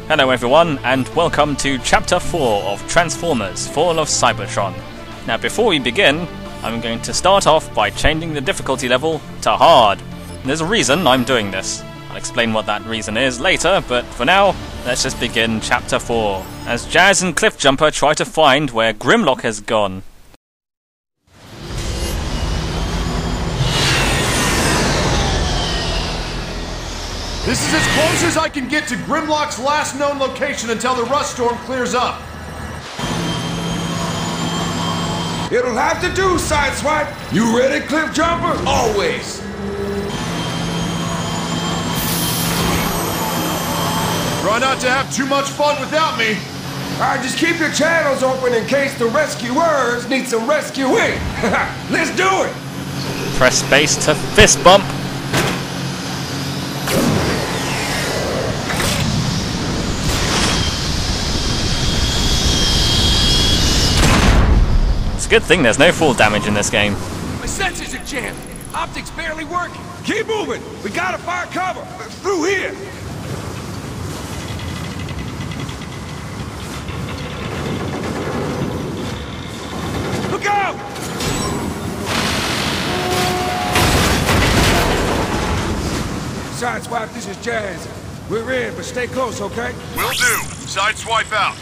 Hello everyone, and welcome to Chapter 4 of Transformers Fall of Cybertron. Now before we begin, I'm going to start off by changing the difficulty level to hard. There's a reason I'm doing this. I'll explain what that reason is later, but for now, let's just begin Chapter 4, as Jazz and Cliffjumper try to find where Grimlock has gone. This is as close as I can get to Grimlock's last known location until the rust storm clears up. It'll have to do, Sideswipe. You ready, Cliffjumper? Always. Try not to have too much fun without me. Alright, just keep your channels open in case the rescuers need some rescuing. Let's do it. Press space to fist bump. It's a good thing there's no fall damage in this game. My sensors are jammed. Optics barely working. Keep moving. We gotta find cover. Through here. Look out! Sideswipe, this is Jazz. We're in, but stay close, okay? Will do. Sideswipe out.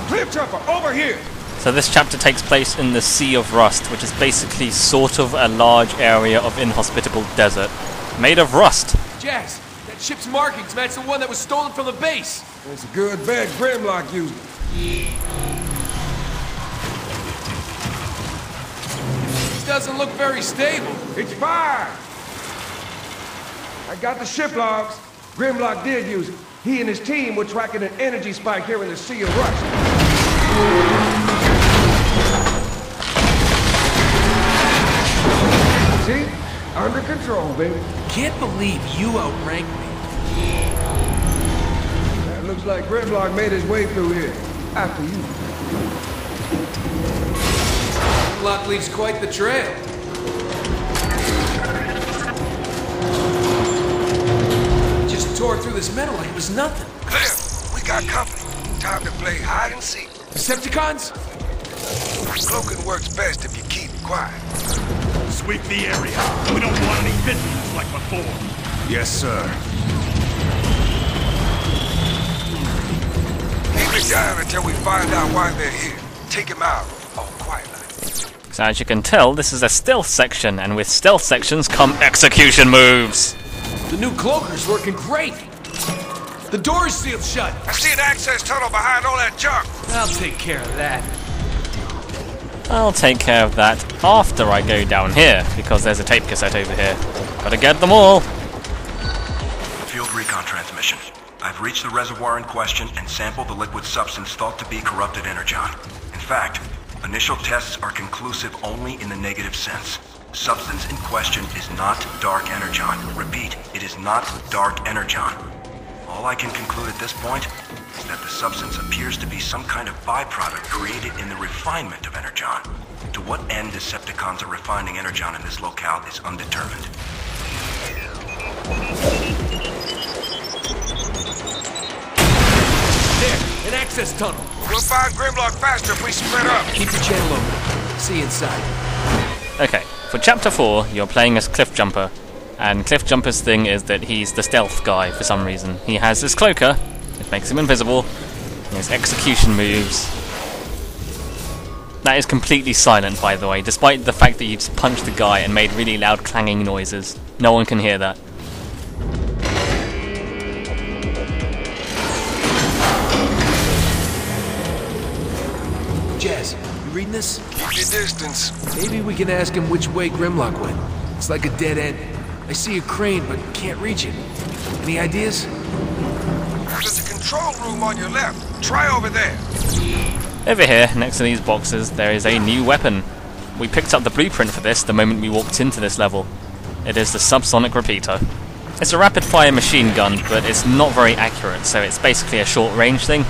Cliffjumper, over here! So this chapter takes place in the Sea of Rust, which is basically sort of a large area of inhospitable desert, made of rust. Jazz, that ship's markings match the one that was stolen from the base. It's a good bet Grimlock used it. This doesn't look very stable. It's fine! I got the ship logs. Grimlock did use it. He and his team were tracking an energy spike here in the Sea of Rust. See? Under control, baby. Can't believe you outranked me. That looks like Grimlock made his way through here. After you. Grimlock leaves quite the trail. Just tore through this metal like it was nothing. Cliff, we got company. Time to play hide and seek. Decepticons? Cloaking works best if you keep quiet. Sweep the area. We don't want any visitors like before. Yes, sir. Keep it down until we find out why they're here. Take him out. Oh, quietly. So as you can tell, this is a stealth section, and with stealth sections come execution moves. The new cloaker's working great. The door's sealed shut. I see an access tunnel behind all that junk. I'll take care of that. I'll take care of that after I go down here, because there's a tape cassette over here. Gotta get them all. Field recon transmission. I've reached the reservoir in question and sampled the liquid substance thought to be corrupted energon. In fact, initial tests are conclusive only in the negative sense. Substance in question is not dark energon. Repeat, it is not dark energon. All I can conclude at this point is that the substance appears to be some kind of byproduct created in the refinement of energon. To what end Decepticons are refining energon in this locale is undetermined. There, an access tunnel. We'll find Grimlock faster if we spread up. Keep the channel open. See inside. Okay, for Chapter 4, you're playing as Cliffjumper. And Cliffjumper's thing is that he's the stealth guy for some reason. He has this cloaker, which makes him invisible. He has execution moves. That is completely silent, by the way, despite the fact that you just punched the guy and made really loud clanging noises. No one can hear that. Jazz, you reading this? Keep your distance. Maybe we can ask him which way Grimlock went. It's like a dead end. I see a crane, but can't reach it. Any ideas? There's a control room on your left. Try over there. Over here, next to these boxes, there is a new weapon. We picked up the blueprint for this the moment we walked into this level. It is the subsonic repeater. It's a rapid-fire machine gun, but it's not very accurate, so it's basically a short-range thing.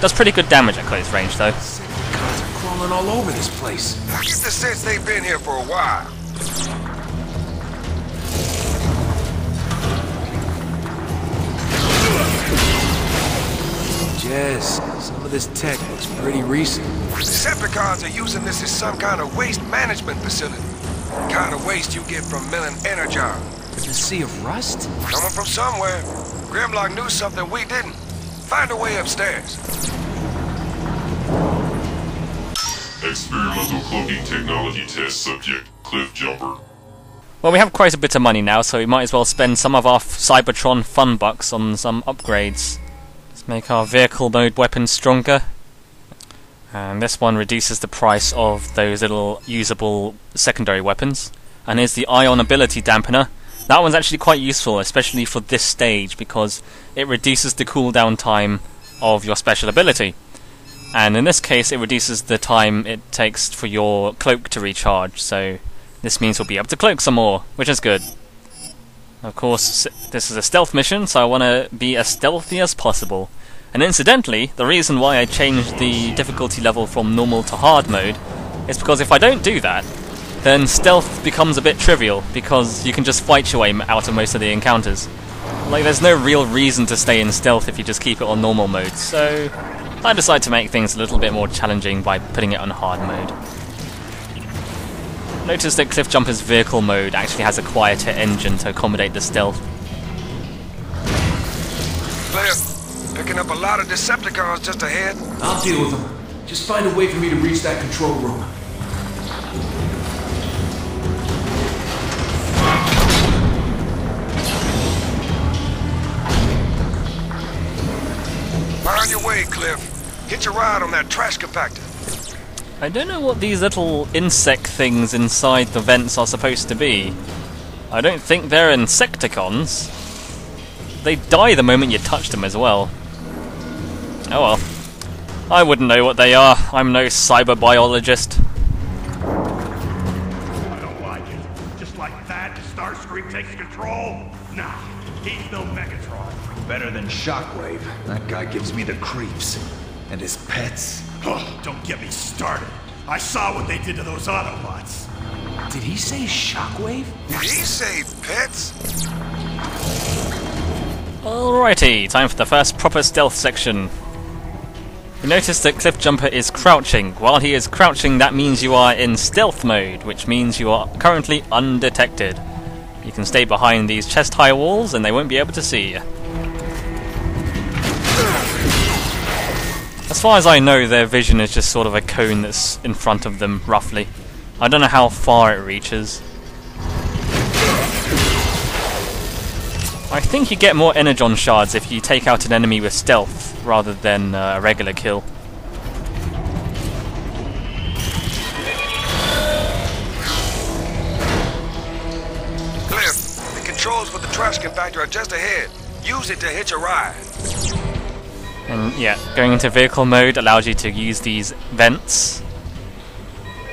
Does pretty good damage at close range, though. Decepticons are crawling all over this place. I get the sense they've been here for a while. Jess, some of this tech looks pretty recent. Decepticons are using this as some kind of waste management facility. The kind of waste you get from milling energon. The sea of rust? Coming from somewhere. Grimlock knew something we didn't. Find a way upstairs. Experimental cloaking technology test subject, Cliffjumper. Well, we have quite a bit of money now, so we might as well spend some of our Cybertron fun bucks on some upgrades. Let's make our vehicle mode weapons stronger. And this one reduces the price of those little usable secondary weapons. And here's the ion ability dampener. That one's actually quite useful, especially for this stage, because it reduces the cooldown time of your special ability. And in this case, it reduces the time it takes for your cloak to recharge, so this means we'll be able to cloak some more, which is good. Of course, this is a stealth mission, so I want to be as stealthy as possible. And incidentally, the reason why I changed the difficulty level from normal to hard mode is because if I don't do that, then stealth becomes a bit trivial, because you can just fight your way out of most of the encounters. Like, there's no real reason to stay in stealth if you just keep it on normal mode, so I decided to make things a little bit more challenging by putting it on hard mode. Notice that Cliffjumper's vehicle mode actually has a quieter engine to accommodate the stealth. Cliff, picking up a lot of Decepticons just ahead. I'll deal with them. Just find a way for me to reach that control room. Find your way, Cliff. Hitch a ride on that trash compactor. I don't know what these little insect things inside the vents are supposed to be. I don't think they're Insecticons. They die the moment you touch them as well. Oh well. I wouldn't know what they are. I'm no cyber biologist. I don't like it. Just like that, Starscream takes control? Nah, he's no Megatron. Better than Shockwave. That guy gives me the creeps. And his pets. Oh, don't get me started. I saw what they did to those Autobots. Did he say Shockwave? Did he say pets? Alrighty, time for the first proper stealth section. You notice that Cliffjumper is crouching. While he is crouching, that means you are in stealth mode, which means you are currently undetected. You can stay behind these chest-high walls and they won't be able to see you. As far as I know, their vision is just sort of a cone that's in front of them, roughly. I don't know how far it reaches. I think you get more energon shards if you take out an enemy with stealth, rather than a regular kill. Cliff, the controls for the trash compactor are just ahead. Use it to hitch a ride. And yeah, going into vehicle mode allows you to use these vents.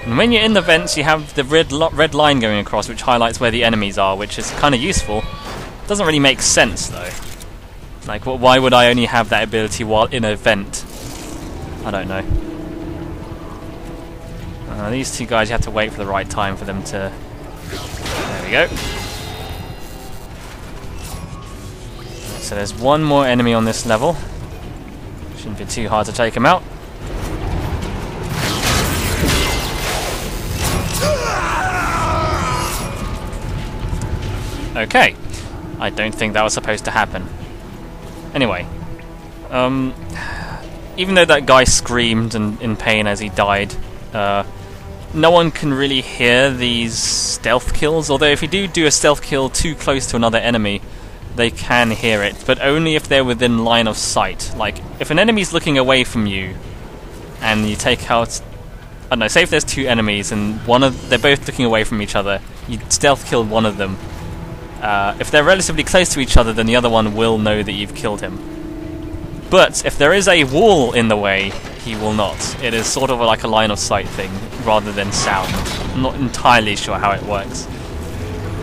And when you're in the vents, you have the red line going across, which highlights where the enemies are, which is kind of useful. Doesn't really make sense though. Like, why would I only have that ability while in a vent? I don't know. These two guys, you have to wait for the right time for them to... There we go. So there's one more enemy on this level. Shouldn't be too hard to take him out. Okay. I don't think that was supposed to happen. Anyway. Even though that guy screamed in pain as he died, no one can really hear these stealth kills, although if you do a stealth kill too close to another enemy, they can hear it, but only if they're within line of sight. Like, if an enemy's looking away from you, and you take out... I don't know, say if there's two enemies, and they're both looking away from each other, you stealth kill one of them. If they're relatively close to each other, then the other one will know that you've killed him. But if there is a wall in the way, he will not. It is sort of like a line of sight thing, rather than sound. I'm not entirely sure how it works.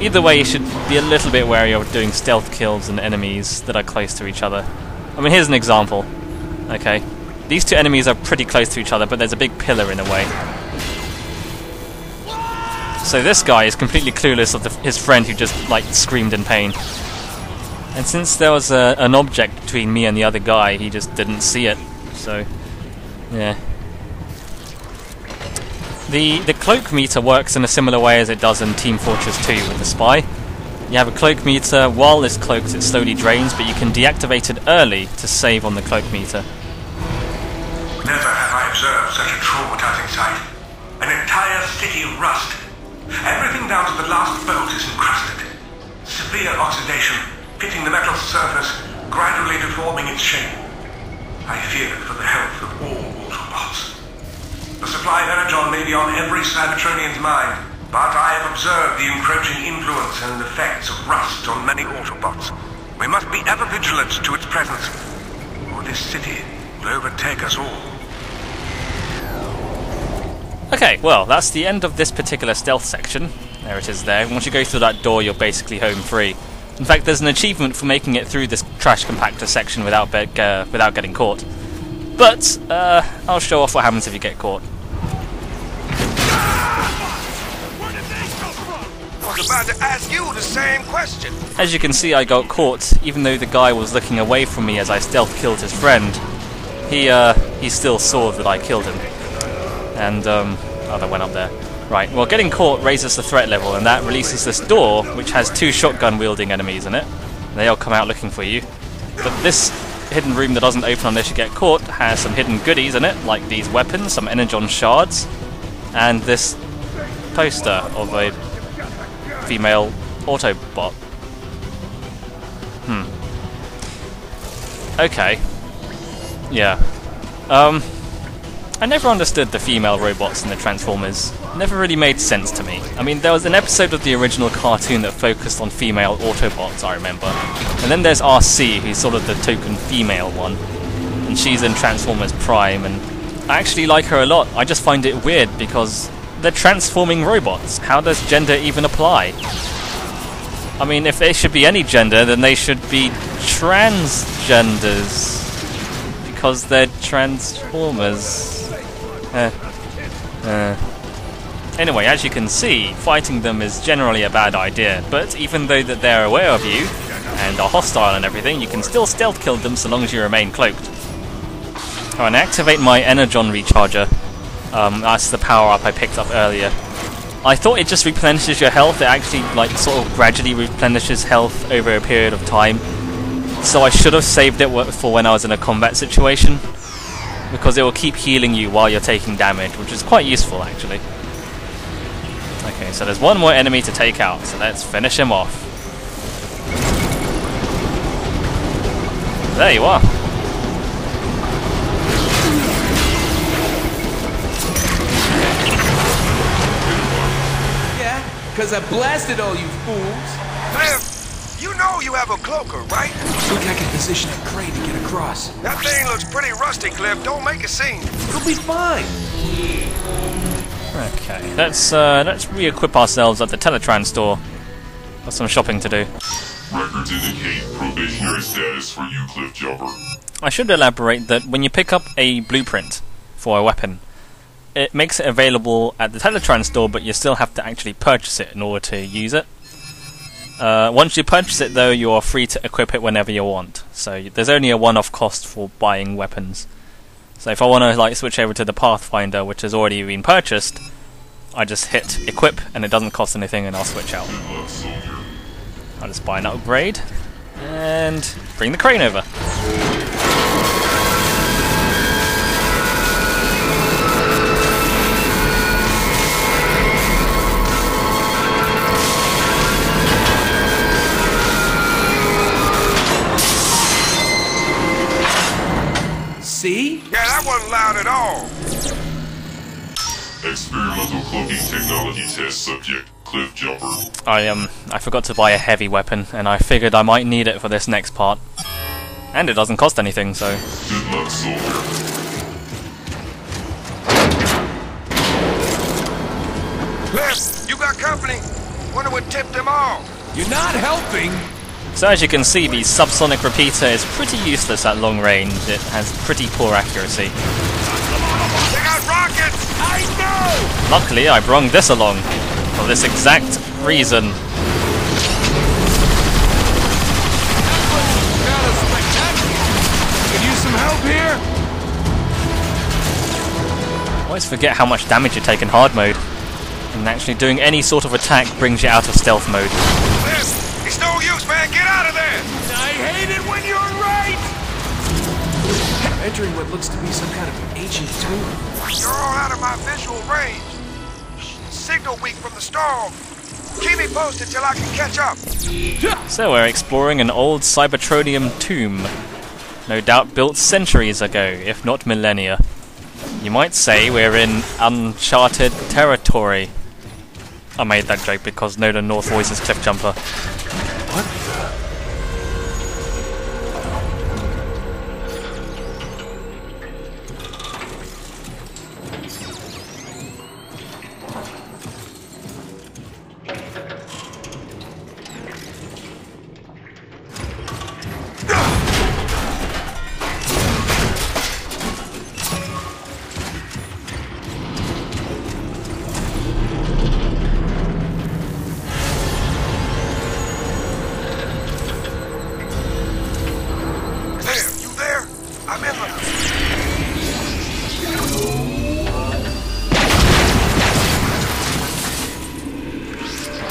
Either way, you should be a little bit wary of doing stealth kills on enemies that are close to each other. I mean, here's an example. Okay, these two enemies are pretty close to each other, but there's a big pillar in the way. So this guy is completely clueless of his friend who just, like, screamed in pain. And since there was an object between me and the other guy, he just didn't see it. So, yeah. The cloak meter works in a similar way as it does in Team Fortress 2 with the spy. You have a cloak meter, while it's cloaked it slowly drains, but you can deactivate it early to save on the cloak meter. Never have I observed such a traumatizing sight. An entire city of rust. Everything down to the last bolt is encrusted. Severe oxidation, pitting the metal surface, gradually deforming its shape. I fear for the health of all Autobots. The supply of energon may be on every Cybertronian's mind, but I have observed the encroaching influence and effects of rust on many Autobots. We must be ever vigilant to its presence, or this city will overtake us all. Okay, well, that's the end of this particular stealth section. There it is there. Once you go through that door, you're basically home free. In fact, there's an achievement for making it through this trash compactor section without getting caught. But, I'll show off what happens if you get caught. I was about to ask you the same question. As you can see, I got caught, even though the guy was looking away from me as I stealth killed his friend. He still saw that I killed him. And, oh, that went up there. Right, well, getting caught raises the threat level, and that releases this door, which has 2 shotgun-wielding enemies in it. They all come out looking for you. But this hidden room that doesn't open unless you get caught has some hidden goodies in it, like these weapons, some energon shards, and this poster of a female Autobot. Okay. Yeah. I never understood the female robots in the Transformers. Never really made sense to me. I mean, there was an episode of the original cartoon that focused on female Autobots, I remember. And then there's RC, who's sort of the token female one. And she's in Transformers Prime, and I actually like her a lot. I just find it weird because they're transforming robots. How does gender even apply? I mean, if they should be any gender, then they should be transgenders. Because they're Transformers. Anyway, as you can see, fighting them is generally a bad idea, but even though that they're aware of you, and are hostile and everything, you can still stealth kill them so long as you remain cloaked. Alright, now activate my Energon Recharger. That's the power-up I picked up earlier. I thought it just replenishes your health. It actually, like, sort of gradually replenishes health over a period of time. So I should have saved it for when I was in a combat situation, because it will keep healing you while you're taking damage, which is quite useful, actually. Okay, so there's one more enemy to take out, so let's finish him off. There you are. Yeah, because I blasted all you fools. Cliff, you know you have a cloaker, right? Look, I can position a crane to get across. That thing looks pretty rusty, Cliff. Don't make a scene. It'll be fine. Okay, let's re-equip ourselves at the Teletran store. Got some shopping to do. Records indicate probationary status for you, Cliffjumper. I should elaborate that when you pick up a blueprint for a weapon, it makes it available at the Teletran store, but you still have to actually purchase it in order to use it. Once you purchase it, though, you are free to equip it whenever you want. So there's only a one-off cost for buying weapons. So if I want to like switch over to the Pathfinder, which has already been purchased, I just hit equip, and it doesn't cost anything, and I'll switch out. I'll just buy an upgrade and bring the crane over. See? Yeah, that wasn't loud at all. Experimental cloaking technology test subject, Cliffjumper. I forgot to buy a heavy weapon, and I figured I might need it for this next part. And it doesn't cost anything, so... Good luck, soldier. Cliff, you got company. Wonder what tipped them off. You're not helping. So as you can see, the subsonic repeater is pretty useless at long range. It has pretty poor accuracy. They got rockets! I know! Luckily, I brung this along for this exact reason. help here? I always forget how much damage you take in hard mode. And actually doing any sort of attack brings you out of stealth mode. Listen, it's no use, man. Get out of there! I hate it when you're right! I'm entering what looks to be some kind of ancient tomb. You're all out of my visual range. Signal weak from the storm. Keep me posted till I can catch up. So we're exploring an old Cybertronium tomb. No doubt built centuries ago, if not millennia. You might say we're in uncharted territory. I made that joke because Nolan North voices Cliffjumper. What?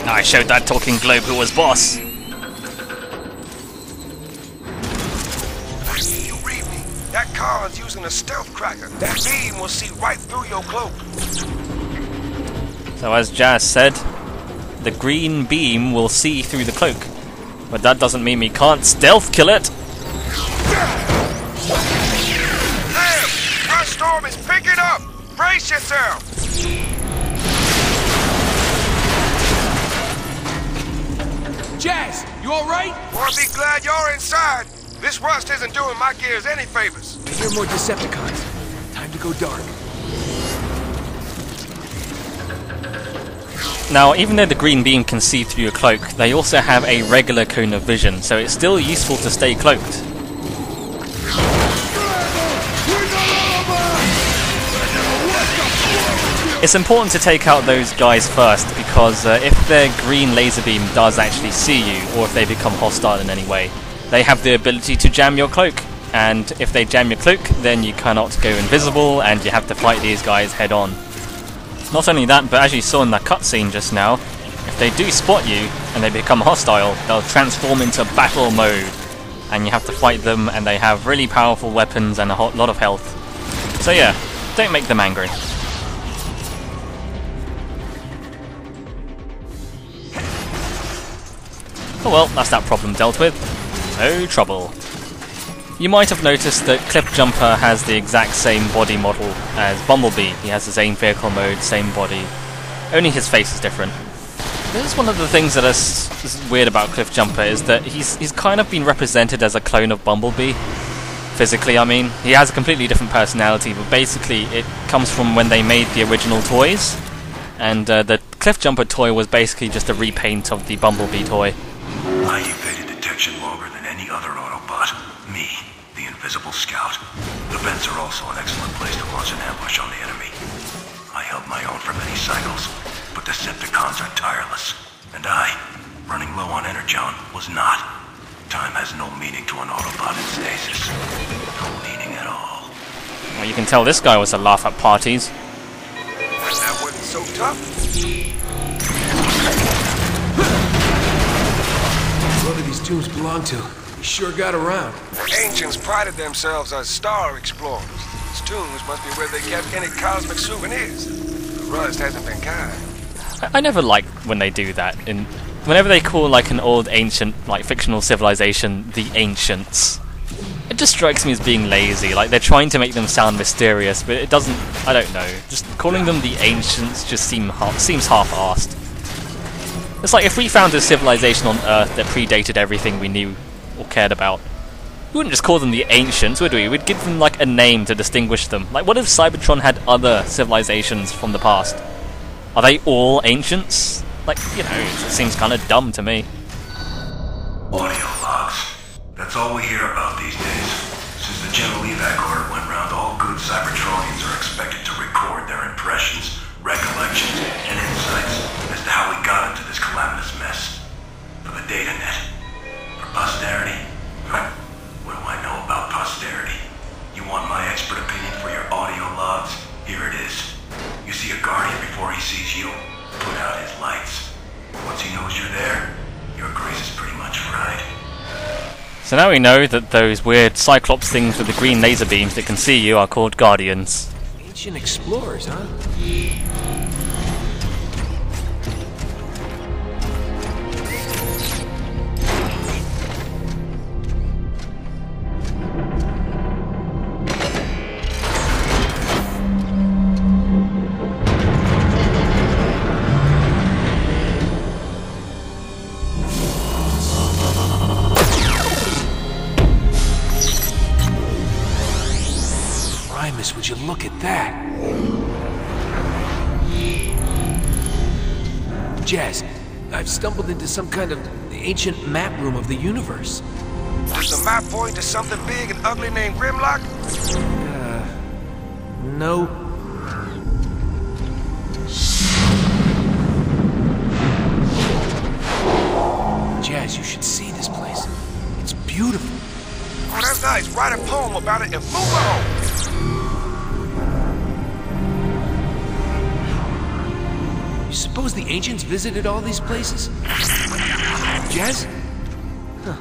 I showed that talking globe who was boss. You read me. That car's using a stealth cracker. That beam will see right through your cloak. So as Jazz said, the green beam will see through the cloak. But that doesn't mean we can't stealth kill it. Damn! Rush storm is picking up! Brace yourself! Jazz, you alright? Boy, be glad you're inside. This rust isn't doing my gears any favors. I hear more Decepticons. Time to go dark. Now, even though the green beam can see through your cloak, they also have a regular cone of vision, so it's still useful to stay cloaked. It's important to take out those guys first, because if their green laser beam does actually see you, or if they become hostile in any way, they have the ability to jam your cloak. And if they jam your cloak, then you cannot go invisible, and you have to fight these guys head on. Not only that, but as you saw in that cutscene just now, if they do spot you, and they become hostile, they'll transform into battle mode. And you have to fight them, and they have really powerful weapons and a lot of health. So yeah, don't make them angry. Oh well, that's that problem dealt with. No trouble. You might have noticed that Cliffjumper has the exact same body model as Bumblebee. He has the same vehicle mode, same body. Only his face is different. This is one of the things that is weird about Cliffjumper, is that he's kind of been represented as a clone of Bumblebee. Physically, I mean. He has a completely different personality, but basically it comes from when they made the original toys. And the Cliffjumper toy was basically just a repaint of the Bumblebee toy. I evaded detection longer than any other Autobot. Me, the invisible scout. The vents are also an excellent place to launch an ambush on the enemy. I held my own for many cycles, but Decepticons are tireless. And I, running low on energon, was not. Time has no meaning to an Autobot in stasis. No meaning at all. Well, you can tell this guy was a laugh at parties. That wasn't so tough. What do these tombs belong to? They sure got around. The ancients prided themselves as star explorers. These tombs must be where they kept any cosmic souvenirs. The rust hasn't been kind. I never like when they do that. Whenever they call like an old ancient, like fictional civilization, the Ancients, it just strikes me as being lazy. Like they're trying to make them sound mysterious, but it doesn't. I don't know. Just calling them the Ancients just seems half-assed. It's like if we found a civilization on Earth that predated everything we knew or cared about, we wouldn't just call them the Ancients, would we? We'd give them like a name to distinguish them. Like, what if Cybertron had other civilizations from the past? Are they all Ancients? Like, you know, it seems kind of dumb to me. Audio logs. That's all we hear about these days. Since the general evac order went round, all good Cybertronians are expected to record their impressions, recollections, and insights as to how we got into this calamitous mess. For the data net. For posterity. What do I know about posterity? So now we know that those weird Cyclops things with the green laser beams that can see you are called Guardians. Ancient explorers, huh? Would you look at that? Jazz, I've stumbled into some kind of ancient map room of the universe. Does the map point to something big and ugly named Grimlock? No. Jazz, you should see this place. It's beautiful. Oh, that's nice. Write a poem about it and move on. You suppose the ancients visited all these places? Jazz? Huh.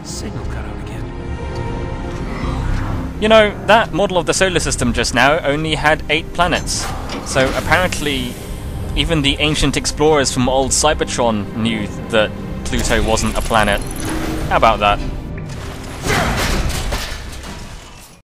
Signal cut out again. You know, that model of the solar system just now only had 8 planets. So apparently, even the ancient explorers from old Cybertron knew that Pluto wasn't a planet. How about that?